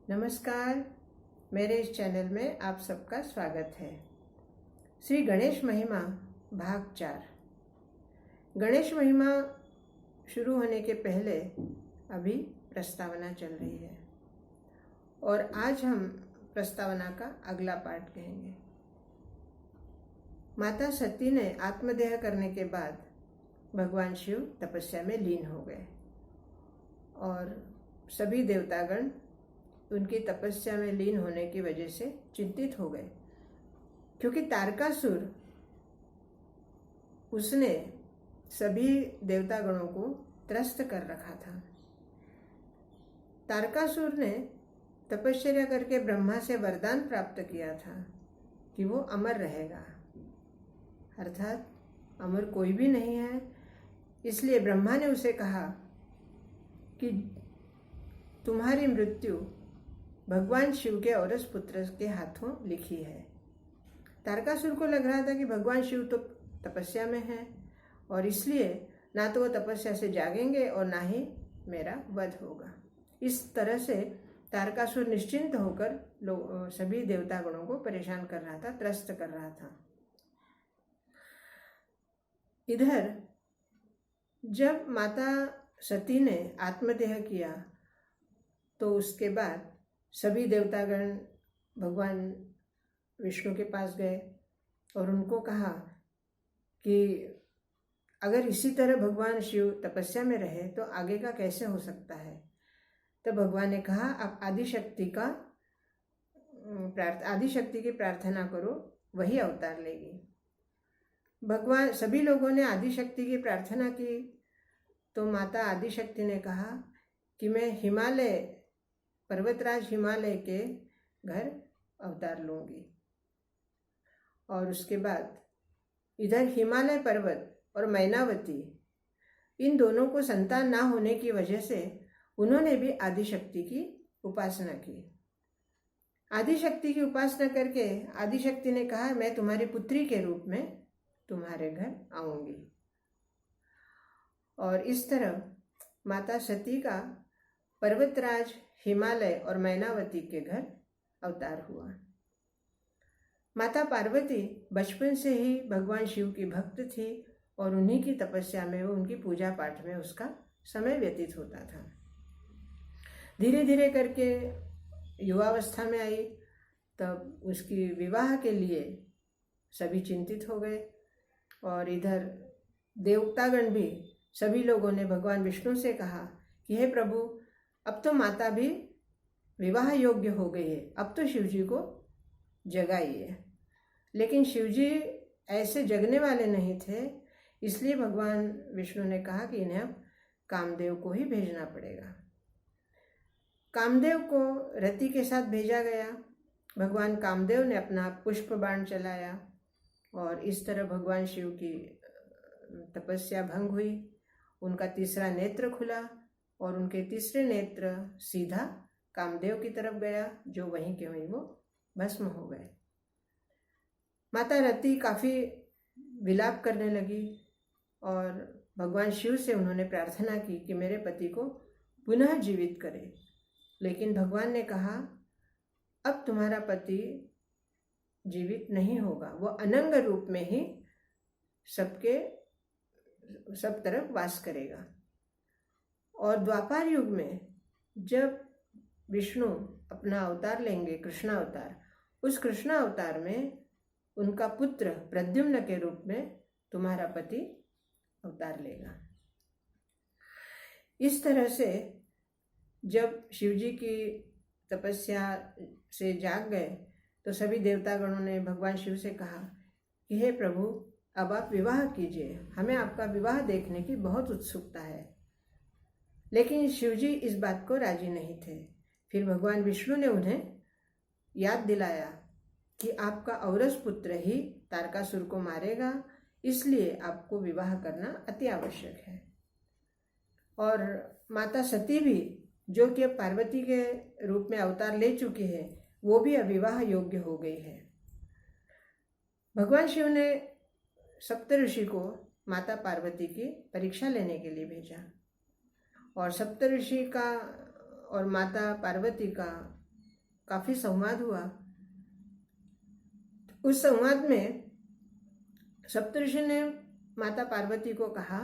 नमस्कार। मेरे इस चैनल में आप सबका स्वागत है। श्री गणेश महिमा भाग 4। गणेश महिमा शुरू होने के पहले अभी प्रस्तावना चल रही है और आज हम प्रस्तावना का अगला पार्ट कहेंगे। माता सती ने आत्मदेह करने के बाद भगवान शिव तपस्या में लीन हो गए और सभी देवतागण उनकी तपस्या में लीन होने की वजह से चिंतित हो गए, क्योंकि तारकासुर उसने सभी देवतागणों को त्रस्त कर रखा था। तारकासुर ने तपश्चर्या करके ब्रह्मा से वरदान प्राप्त किया था कि वो अमर रहेगा, अर्थात अमर कोई भी नहीं है। इसलिए ब्रह्मा ने उसे कहा कि तुम्हारी मृत्यु भगवान शिव के औरस पुत्र के हाथों लिखी है। तारकासुर को लग रहा था कि भगवान शिव तो तपस्या में है और इसलिए ना तो वो तपस्या से जागेंगे और ना ही मेरा वध होगा। इस तरह से तारकासुर निश्चिंत होकर सभी देवतागणों को परेशान कर रहा था, त्रस्त कर रहा था। इधर जब माता सती ने आत्मदेह किया तो उसके बाद सभी देवतागण भगवान विष्णु के पास गए और उनको कहा कि अगर इसी तरह भगवान शिव तपस्या में रहे तो आगे का कैसे हो सकता है। तो भगवान ने कहा आप आदिशक्ति की प्रार्थना करो, वही अवतार लेगी। भगवान सभी लोगों ने आदिशक्ति की प्रार्थना की तो माता आदिशक्ति ने कहा कि मैं पर्वतराज हिमालय के घर अवतार लूंगी। और उसके बाद इधर हिमालय पर्वत और मैनावती, इन दोनों को संतान ना होने की वजह से उन्होंने भी आदिशक्ति की उपासना की। आदिशक्ति की उपासना करके आदिशक्ति ने कहा मैं तुम्हारी पुत्री के रूप में तुम्हारे घर आऊंगी। और इस तरह माता सती का पर्वतराज हिमालय और मैनावती के घर अवतार हुआ। माता पार्वती बचपन से ही भगवान शिव की भक्त थी और उन्हीं की तपस्या में, उनकी पूजा पाठ में उसका समय व्यतीत होता था। धीरे धीरे करके युवावस्था में आई, तब उसकी विवाह के लिए सभी चिंतित हो गए और इधर देवतागण भी सभी लोगों ने भगवान विष्णु से कहा कि हे प्रभु, अब तो माता भी विवाह योग्य हो गई है, अब तो शिवजी को जगाइए। लेकिन शिवजी ऐसे जगने वाले नहीं थे, इसलिए भगवान विष्णु ने कहा कि इन्हें अब कामदेव को ही भेजना पड़ेगा। कामदेव को रति के साथ भेजा गया। भगवान कामदेव ने अपना पुष्प बाण चलाया और इस तरह भगवान शिव की तपस्या भंग हुई। उनका तीसरा नेत्र खुला और उनके तीसरे नेत्र सीधा कामदेव की तरफ गया, जो वहीं के वहीं वो भस्म हो गए। माता रति काफ़ी विलाप करने लगी और भगवान शिव से उन्होंने प्रार्थना की कि मेरे पति को पुनः जीवित करें। लेकिन भगवान ने कहा अब तुम्हारा पति जीवित नहीं होगा, वो अनंग रूप में ही सब तरफ वास करेगा। और द्वापर युग में जब विष्णु अपना अवतार लेंगे, कृष्ण अवतार, उस कृष्ण अवतार में उनका पुत्र प्रद्युम्न के रूप में तुम्हारा पति अवतार लेगा। इस तरह से जब शिवजी की तपस्या से जाग गए तो सभी देवतागणों ने भगवान शिव से कहा कि हे प्रभु, अब आप विवाह कीजिए, हमें आपका विवाह देखने की बहुत उत्सुकता है। लेकिन शिवजी इस बात को राजी नहीं थे। फिर भगवान विष्णु ने उन्हें याद दिलाया कि आपका औरस पुत्र ही तारकासुर को मारेगा, इसलिए आपको विवाह करना अति आवश्यक है। और माता सती भी, जो कि अब पार्वती के रूप में अवतार ले चुकी है, वो भी अविवाह योग्य हो गई है। भगवान शिव ने सप्तऋषि को माता पार्वती की परीक्षा लेने के लिए भेजा और सप्तऋषि का और माता पार्वती का काफी संवाद हुआ। उस संवाद में सप्तऋषि ने माता पार्वती को कहा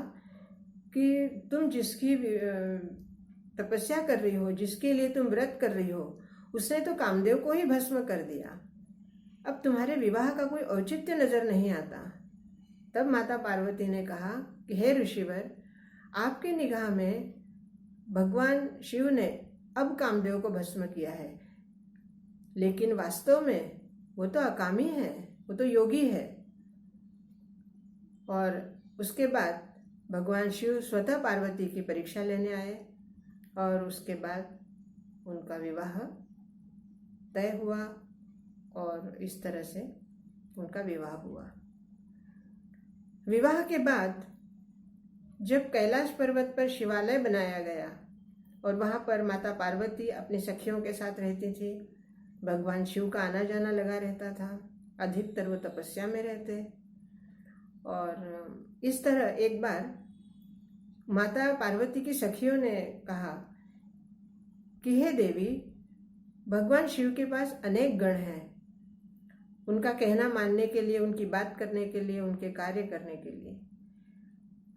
कि तुम जिसकी तपस्या कर रही हो, जिसके लिए तुम व्रत कर रही हो, उसने तो कामदेव को ही भस्म कर दिया। अब तुम्हारे विवाह का कोई औचित्य नजर नहीं आता। तब माता पार्वती ने कहा कि हे ऋषिवर, आपकी निगाह में भगवान शिव ने अब कामदेव को भस्म किया है, लेकिन वास्तव में वो तो अकामी है, वो तो योगी है। और उसके बाद भगवान शिव स्वतः पार्वती की परीक्षा लेने आए और उसके बाद उनका विवाह तय हुआ और इस तरह से उनका विवाह हुआ। विवाह के बाद जब कैलाश पर्वत पर शिवालय बनाया गया और वहाँ पर माता पार्वती अपनी सखियों के साथ रहती थी, भगवान शिव का आना जाना लगा रहता था, अधिकतर वो तपस्या में रहते। और इस तरह एक बार माता पार्वती की सखियों ने कहा कि हे देवी, भगवान शिव के पास अनेक गण हैं, उनका कहना मानने के लिए, उनकी बात करने के लिए, उनके कार्य करने के लिए।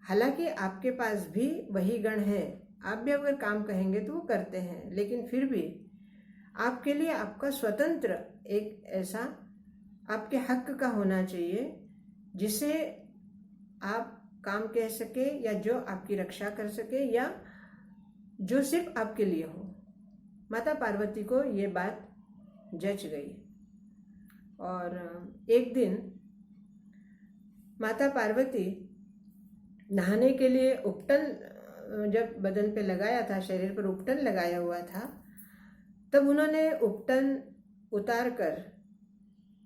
हालांकि आपके पास भी वही गण हैं, आप भी अगर काम कहेंगे तो वो करते हैं, लेकिन फिर भी आपके लिए आपका स्वतंत्र एक ऐसा आपके हक का होना चाहिए जिसे आप काम कह सके या जो आपकी रक्षा कर सके या जो सिर्फ आपके लिए हो। माता पार्वती को ये बात जच गई और एक दिन माता पार्वती नहाने के लिए उपटन जब बदन पे लगाया था, शरीर पर उपटन लगाया हुआ था, तब उन्होंने उपटन उतार कर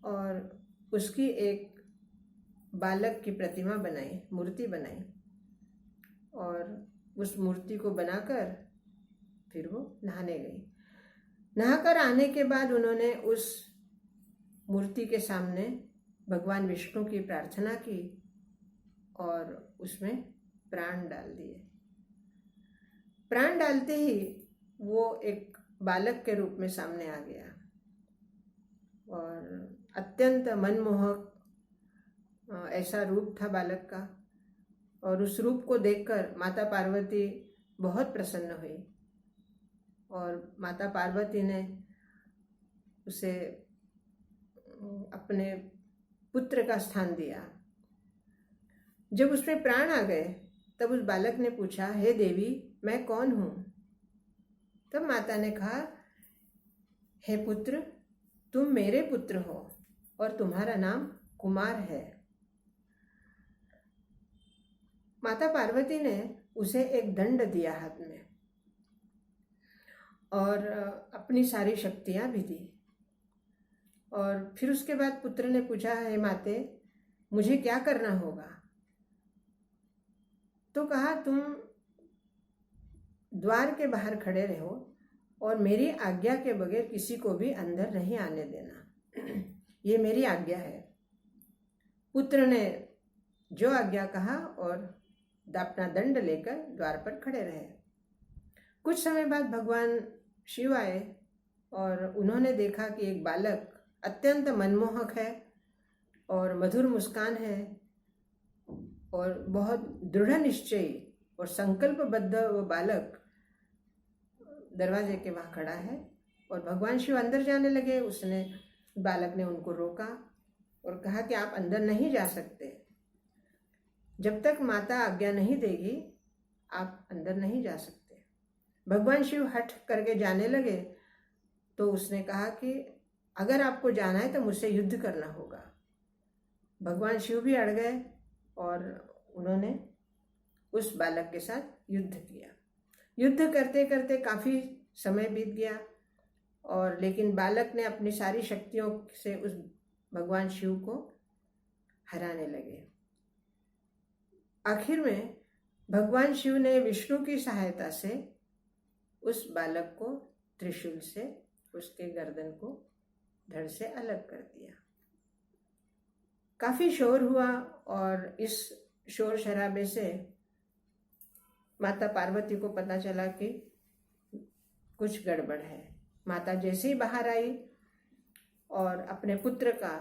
और उसकी एक बालक की प्रतिमा बनाई, मूर्ति बनाई और उस मूर्ति को बनाकर फिर वो नहाने गई। नहाकर आने के बाद उन्होंने उस मूर्ति के सामने भगवान विष्णु की प्रार्थना की और उसमें प्राण डाल दिए। प्राण डालते ही वो एक बालक के रूप में सामने आ गया और अत्यंत मनमोहक ऐसा रूप था बालक का। और उस रूप को देखकर माता पार्वती बहुत प्रसन्न हुई और माता पार्वती ने उसे अपने पुत्र का स्थान दिया। जब उसमें प्राण आ गए तब उस बालक ने पूछा, हे देवी, मैं कौन हूँ? तब माता ने कहा, हे पुत्र, तुम मेरे पुत्र हो और तुम्हारा नाम कुमार है। माता पार्वती ने उसे एक दंड दिया हाथ में और अपनी सारी शक्तियां भी दी। और फिर उसके बाद पुत्र ने पूछा, हे माते, मुझे क्या करना होगा? तो कहा, तुम द्वार के बाहर खड़े रहो और मेरी आज्ञा के बगैर किसी को भी अंदर नहीं आने देना, ये मेरी आज्ञा है। पुत्र ने जो आज्ञा कहा और अपना दंड लेकर द्वार पर खड़े रहे। कुछ समय बाद भगवान शिव आए और उन्होंने देखा कि एक बालक अत्यंत मनमोहक है और मधुर मुस्कान है और बहुत दृढ़ निश्चयी और संकल्पबद्ध वो बालक दरवाजे के वहाँ खड़ा है। और भगवान शिव अंदर जाने लगे। उसने बालक ने उनको रोका और कहा कि आप अंदर नहीं जा सकते, जब तक माता आज्ञा नहीं देगी आप अंदर नहीं जा सकते। भगवान शिव हठ करके जाने लगे तो उसने कहा कि अगर आपको जाना है तो मुझसे युद्ध करना होगा। भगवान शिव भी अड़ गए और उन्होंने उस बालक के साथ युद्ध किया। युद्ध करते करते काफ़ी समय बीत गया और लेकिन बालक ने अपनी सारी शक्तियों से उस भगवान शिव को हराने लगे। आखिर में भगवान शिव ने विष्णु की सहायता से उस बालक को त्रिशूल से उसके गर्दन को धड़ से अलग कर दिया। काफी शोर हुआ और इस शोर शराबे से माता पार्वती को पता चला कि कुछ गड़बड़ है। माता जैसे ही बाहर आई और अपने पुत्र का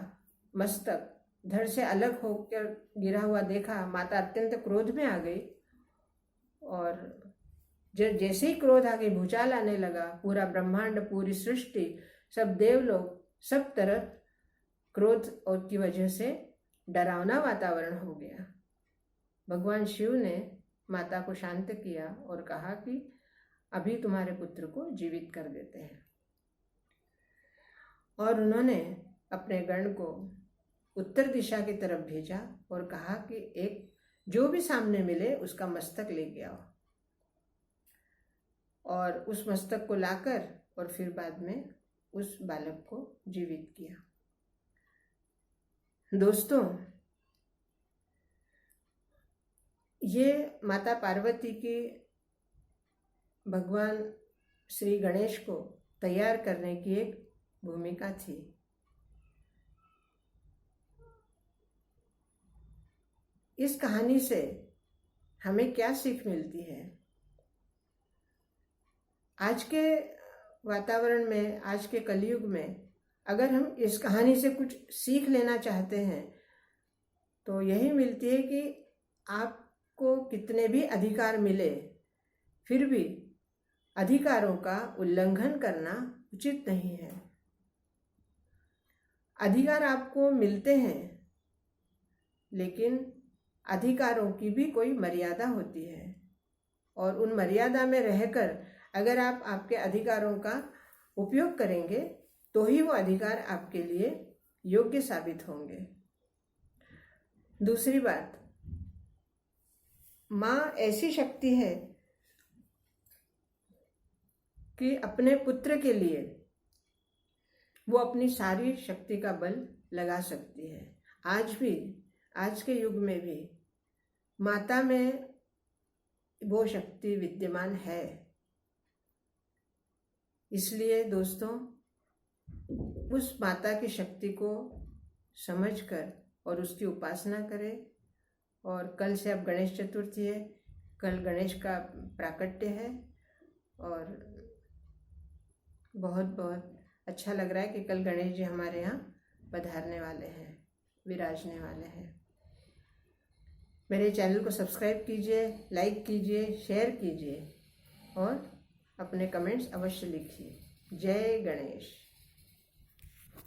मस्तक धड़ से अलग होकर गिरा हुआ देखा, माता अत्यंत क्रोध में आ गई। और जैसे ही क्रोध आगे भूचाल आने लगा, पूरा ब्रह्मांड, पूरी सृष्टि, सब देवलोक, सब तरफ क्रोध और की वजह से डरावना वातावरण हो गया। भगवान शिव ने माता को शांत किया और कहा कि अभी तुम्हारे पुत्र को जीवित कर देते हैं। और उन्होंने अपने गण को उत्तर दिशा की तरफ भेजा और कहा कि एक जो भी सामने मिले उसका मस्तक लेके आओ। और उस मस्तक को लाकर और फिर बाद में उस बालक को जीवित किया। दोस्तों, ये माता पार्वती की भगवान श्री गणेश को तैयार करने की एक भूमिका थी। इस कहानी से हमें क्या सीख मिलती है? आज के वातावरण में, आज के कलयुग में अगर हम इस कहानी से कुछ सीख लेना चाहते हैं तो यही मिलती है कि आपको कितने भी अधिकार मिले, फिर भी अधिकारों का उल्लंघन करना उचित नहीं है। अधिकार आपको मिलते हैं, लेकिन अधिकारों की भी कोई मर्यादा होती है और उन मर्यादा में रहकर अगर आप आपके अधिकारों का उपयोग करेंगे तो ही वो अधिकार आपके लिए योग्य साबित होंगे। दूसरी बात, माँ ऐसी शक्ति है कि अपने पुत्र के लिए वो अपनी सारी शक्ति का बल लगा सकती है। आज भी, आज के युग में भी माता में वो शक्ति विद्यमान है। इसलिए दोस्तों, उस माता की शक्ति को समझकर और उसकी उपासना करें। और कल से अब गणेश चतुर्थी है, कल गणेश का प्राकट्य है और बहुत बहुत अच्छा लग रहा है कि कल गणेश जी हमारे यहाँ पधारने वाले हैं, विराजने वाले हैं। मेरे चैनल को सब्सक्राइब कीजिए, लाइक कीजिए, शेयर कीजिए और अपने कमेंट्स अवश्य लिखिए। जय गणेश।